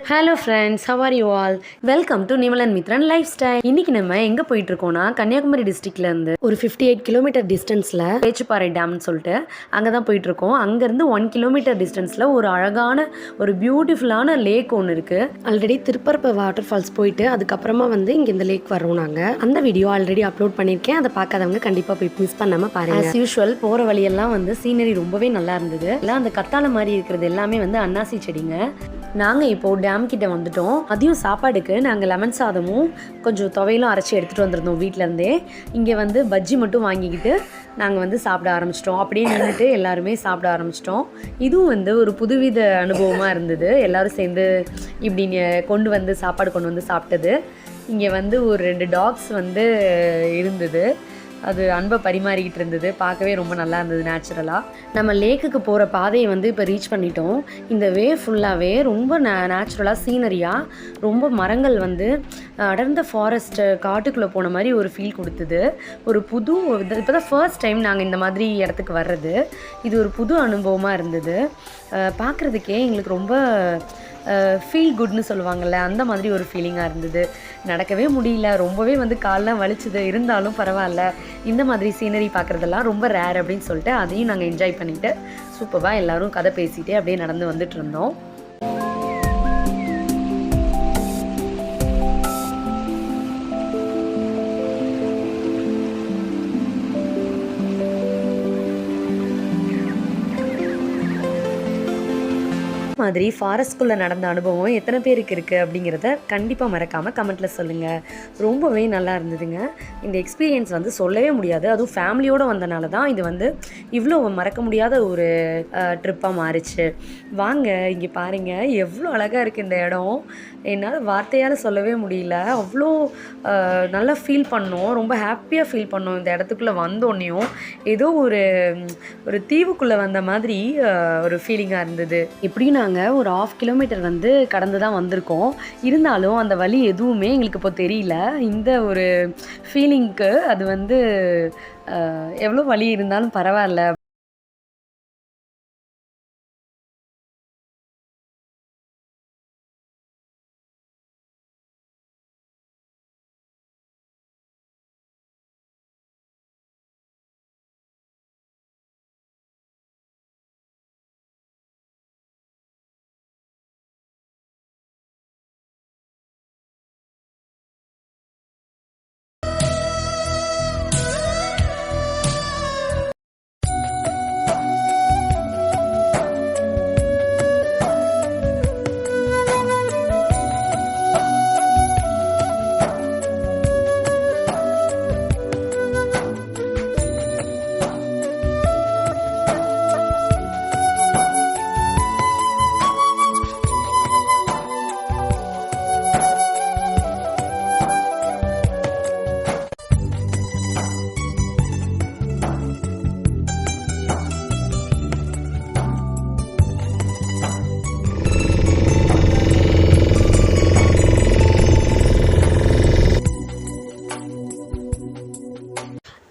Hello friends, how are you all? Welcome to Nimalan Mithran life style. இன்னைக்கு நம்ம எங்கே போயிட்டு இருக்கோம்னா, கன்னியாகுமரி டிஸ்ட்ரிக்ட்லேருந்து ஒரு 58 கிலோமீட்டர் டிஸ்டன்ஸில் பேச்சுப்பாறை டேம்னு சொல்லிட்டு அங்கே தான் போயிட்டுருக்கோம். அங்கேருந்து 1 கிலோமீட்டர் டிஸ்டன்ஸில் ஒரு அழகான ஒரு பியூட்டிஃபுல்லான லேக் ஒன்று இருக்குது. ஆல்ரெடி திருப்பரப்பு வாட்டர் ஃபால்ஸ் போயிட்டு அதுக்கப்புறமா இங்கே இந்த லேக் வரோம். நாங்கள் அந்த வீடியோ ஆல்ரெடி அப்லோட் பண்ணியிருக்கேன். அதை பார்க்காதவங்க கண்டிப்பாக போய் மிஸ் பண்ணாமல் பாருங்கள். ஆஸ் யூஷுவல் போகிற வழியெல்லாம் சீனரி ரொம்பவே நல்லா இருந்தது. எல்லாம் அந்த கத்தாழை மாதிரி இருக்கிறது எல்லாமே அன்னாசி செடிங்க. நாங்கள் இப்போது டேம் கிட்ட வந்துட்டோம். அதையும் சாப்பாடுக்கு நாங்கள் லெமன் சாதமும் கொஞ்சம் துவையிலும் அரைச்சி எடுத்துகிட்டு வந்திருந்தோம் வீட்டிலேருந்தே. இங்கே பஜ்ஜி மட்டும் வாங்கிக்கிட்டு நாங்கள் சாப்பிட ஆரம்பிச்சிட்டோம். அப்படியே நின்றுட்டு எல்லாருமே சாப்பிட ஆரம்பிச்சிட்டோம். இதுவும் ஒரு புதுவித அனுபவமாக இருந்தது. எல்லோரும் சேர்ந்து இப்படி சாப்பாடு கொண்டு வந்து சாப்பிட்டது. இங்கே ஒரு 2 டாக்ஸ் இருந்தது. அது அன்பை பரிமாறிக்கிட்டு இருந்தது. பார்க்கவே ரொம்ப நல்லா இருந்தது. நேச்சுரலாக நம்ம லேக்குக்கு போகிற பாதையை இப்போ ரீச் பண்ணிட்டோம். இந்த வே ஃபுல்லாகவே ரொம்ப நேச்சுரலாக சீனரியாக ரொம்ப மரங்கள் அடர்ந்த ஃபாரஸ்ட் காட்டுக்குள்ளே போன மாதிரி ஒரு ஃபீல் கொடுத்தது. ஒரு புது இப்போ தான் ஃபர்ஸ்ட் டைம் நாங்கள் இந்த மாதிரி இடத்துக்கு வர்றது. இது ஒரு புது அனுபவமாக இருந்தது. பார்க்குறதுக்கே எங்களுக்கு ரொம்ப ஃபீல் குட்னு சொல்லுவாங்கள்ல, அந்த மாதிரி ஒரு ஃபீலிங்காக இருந்தது. நடக்கவே முடியல, ரொம்பவே கால்லாம் வலிச்சுது. இருந்தாலும் பரவாயில்ல, இந்த மாதிரி சீனரி பார்க்குறதெல்லாம் ரொம்ப ரேர் அப்படின்னு சொல்லிட்டு அதையும் நாங்கள் என்ஜாய் பண்ணிவிட்டு சூப்பராக எல்லோரும் கதை பேசிகிட்டே அப்படியே நடந்து வந்துட்டு இருந்தோம். மாதிரி ஃபாரஸ்ட்குள்ளே நடந்த அனுபவம் எத்தனை பேருக்கு இருக்குது அப்படிங்கிறத கண்டிப்பாக மறக்காமல் கமெண்ட்டில் சொல்லுங்கள். ரொம்பவே நல்லா இருந்ததுங்க. இந்த எக்ஸ்பீரியன்ஸ் சொல்லவே முடியாது. அதுவும் ஃபேமிலியோடு வந்தனால தான் இது இவ்வளோ மறக்க முடியாத ஒரு ட்ரிப்பாக மாறிச்சு. வாங்க இங்கே பாருங்கள், எவ்வளோ அழகாக இருக்குது இந்த இடம். என்னால் வார்த்தையால் சொல்லவே முடியல. அவ்வளோ நல்லா ஃபீல் பண்ணோம். ரொம்ப ஹாப்பியாக ஃபீல் பண்ணோம். இந்த இடத்துக்குள்ளே வந்தோடனையும் ஏதோ ஒரு தீவுக்குள்ளே வந்த மாதிரி ஒரு ஃபீலிங்காக இருந்தது. எப்படியும் நாங்கள் ஒரு 1/2 கிலோமீட்டர் கடந்து தான் வந்திருக்கோம். இருந்தாலும் அந்த வழி எதுவுமே எங்களுக்கு இப்போ தெரியல. இந்த ஒரு ஃபீலிங்க்கு அது எவ்வளோ வழி இருந்தாலும் பரவாயில்ல.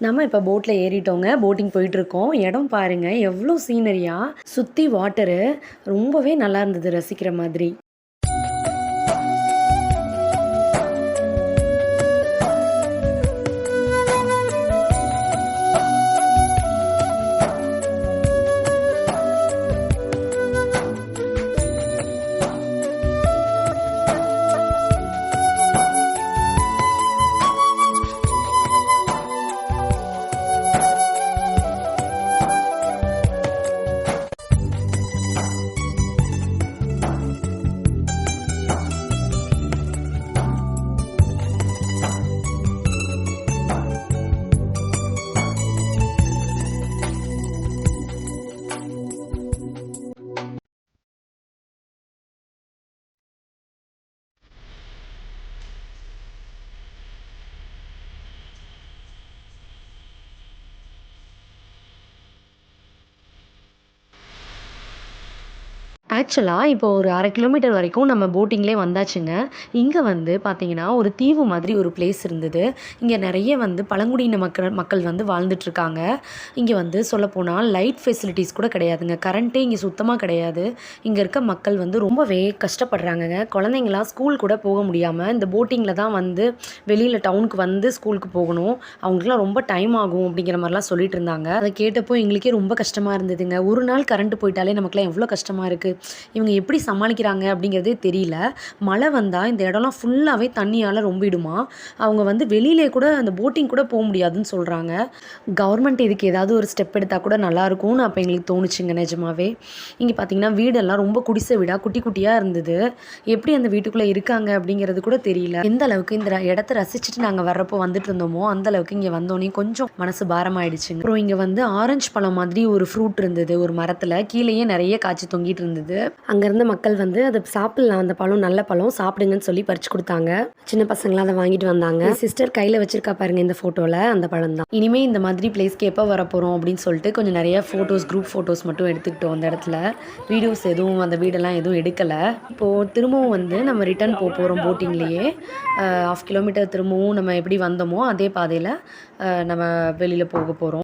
நம்ம இப்போ போட்டில் ஏறிட்டோங்க. போட்டிங் போயிட்டுருக்கோம். இடம் பாருங்கள், எவ்வளோ சீனரியாக சுற்றி வாட்டரு ரொம்பவே நல்லா இருந்தது ரசிக்கிற மாதிரி. ஆக்சுவலாக இப்போ ஒரு 1/2 கிலோமீட்டர் வரைக்கும் நம்ம போட்டிங்லேயே வந்தாச்சுங்க. இங்கே வந்து பார்த்தீங்கன்னா, ஒரு தீவு மாதிரி ஒரு பிளேஸ் இருந்தது. இங்கே நிறைய வந்து பழங்குடியின மக்கள் வந்து வாழ்ந்துட்டுருக்காங்க. இங்கே வந்து சொல்லப்போனால் லைட் ஃபெசிலிட்டிஸ் கூட கிடையாதுங்க. கரண்ட்டே இங்கே சுத்தமாக கிடையாது. இங்கே இருக்க மக்கள் வந்து ரொம்பவே கஷ்டப்படுறாங்கங்க. குழந்தைங்களாம் ஸ்கூல் கூட போக முடியாமல் இந்த போட்டிங்கில் தான் வந்து வெளியில் டவுனுக்கு வந்து ஸ்கூலுக்கு போகணும். அவங்களுக்குலாம் ரொம்ப டைம் ஆகும் அப்படிங்கிற மாதிரிலாம் சொல்லிட்டு இருந்தாங்க. அதை கேட்டப்போ எங்களுக்கே ரொம்ப கஷ்டமாக இருந்ததுங்க. ஒரு நாள் கரண்ட் போயிட்டாலே நமக்குலாம் எவ்வளோ கஷ்டமாக இருக்குது. இவங்க எப்படி சமாளிக்கிறாங்க அப்படிங்கிறதே தெரியல. மழை வந்தால் இந்த இடம்லாம் ஃபுல்லாகவே தண்ணியால் ரொம்பிடுமா. அவங்க வந்து வெளியிலே கூட அந்த போட்டிங் கூட போக முடியாதுன்னு சொல்கிறாங்க. கவர்மெண்ட் இதுக்கு ஏதாவது ஒரு ஸ்டெப் எடுத்தால் கூட நல்லாயிருக்கும்னு அப்போ எங்களுக்கு தோணுச்சுங்க நிஜமாவே. இங்கே பார்த்தீங்கன்னா வீடெல்லாம் ரொம்ப குடிசை வீடாக குட்டி குட்டியாக இருந்தது. எப்படி அந்த வீட்டுக்குள்ளே இருக்காங்க அப்படிங்கிறது கூட தெரியல. எந்த அளவுக்கு இந்த இடத்த ரசிச்சுட்டு நாங்கள் வர்றப்போ வந்துட்டு இருந்தோமோ அந்த அளவுக்கு இங்கே வந்தோடனே கொஞ்சம் மனசு பாரமாயிடுச்சுங்க. அப்புறம் இங்கே வந்து ஆரஞ்சு பழம் மாதிரி ஒரு ஃப்ரூட் இருந்தது ஒரு மரத்தில். கீழேயே நிறைய காய்ச்சி தொங்கிட்டு இருந்தது. அங்கேருந்த மக்கள் வந்து அதை சாப்பிடலாம், அந்த பழம் நல்ல பழம் சாப்பிடுங்கன்னு சொல்லி பறிச்சு கொடுத்தாங்க. சின்ன பசங்களாம் அதை வாங்கிட்டு வந்தாங்க. சிஸ்டர் கையில் வச்சிருக்கா பாருங்க இந்த ஃபோட்டோவில், அந்த பழம் தான். இனிமேல் இந்த மாதிரி பிளேஸ்க்கு எப்போ வர போகிறோம் அப்படின்னு சொல்லிட்டு கொஞ்சம் நிறைய ஃபோட்டோஸ், குரூப் ஃபோட்டோஸ் மட்டும் எடுத்துக்கிட்டோம் அந்த இடத்துல. வீடியோஸ் எதுவும் அந்த வீடெல்லாம் எதுவும் எடுக்கலை. இப்போது திரும்பவும் வந்து நம்ம ரிட்டர்ன் போகிறோம் போட்டிங்லேயே. 1/2 கிலோமீட்டர் திரும்பவும் நம்ம எப்படி வந்தோமோ அதே பாதையில் நம்ம வெளியில் போக போகிறோம்.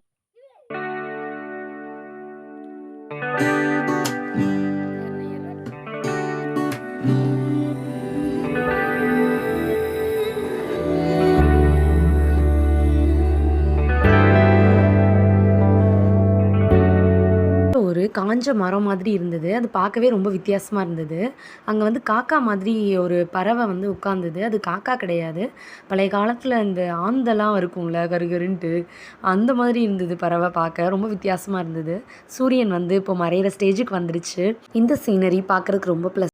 ஒரு காஞ்ச மரம் மாதிரி இருந்தது. அது பார்க்கவே ரொம்ப வித்தியாசமாக இருந்தது. அங்கே வந்து காக்கா மாதிரி ஒரு பறவை வந்து உட்கார்ந்தது. அது காக்கா கிடையாது. பழைய காலத்தில் இந்த ஆந்தெல்லாம் இருக்கும்ல கருகருன்ட்டு, அந்த மாதிரி இருந்தது பறவை. பார்க்க ரொம்ப வித்தியாசமாக இருந்தது. சூரியன் வந்து இப்போ மறையிற ஸ்டேஜுக்கு வந்துருச்சு. இந்த சீனரி பார்க்குறதுக்கு ரொம்ப ப்ளஸ்.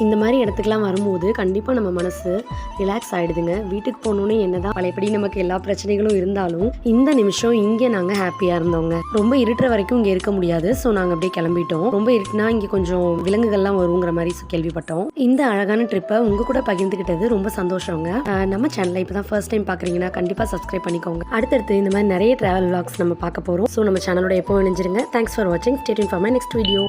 இந்த மாதிரி இடத்துக்குலாம் வரும்போது கண்டிப்பாக நம்ம மனசு ரிலாக்ஸ் ஆகிடுதுங்க. வீட்டுக்கு போகணுன்னு என்னதான் பழையபடி நமக்கு எல்லா பிரச்சனைகளும் இருந்தாலும் இந்த நிமிஷம் இங்கே நாங்கள் ஹாப்பியாக இருந்தோங்க. ரொம்ப இருட்டுற வரைக்கும் இங்கே இருக்க முடியாது. ஸோ நாங்கள் அப்படியே கிளம்பிட்டோம். ரொம்ப இருட்டுனா இங்கே கொஞ்சம் விலங்குகள்லாம் வருங்கிற மாதிரி கேள்விப்பட்டோம். இந்த அழகான ட்ரிப்பை உங்கள் கூட பகிர்ந்துக்கிட்டது ரொம்ப சந்தோஷங்க. நம்ம சேனலை இப்போ தான் ஃபர்ஸ்ட் டைம் பார்க்குறீங்கன்னா கண்டிப்பாக சப்ஸ்கிரைப் பண்ணிக்கோங்க. அடுத்தடுத்து இந்த மாதிரி நிறைய ட்ராவல் vlogs நம்ம பார்க்க போகிறோம். ஸோ நம்ம சேனலோட எப்போ இணைஞ்சிருங்க. தேங்க்ஸ் ஃபார் வாட்சிங். Stay tune for my next video.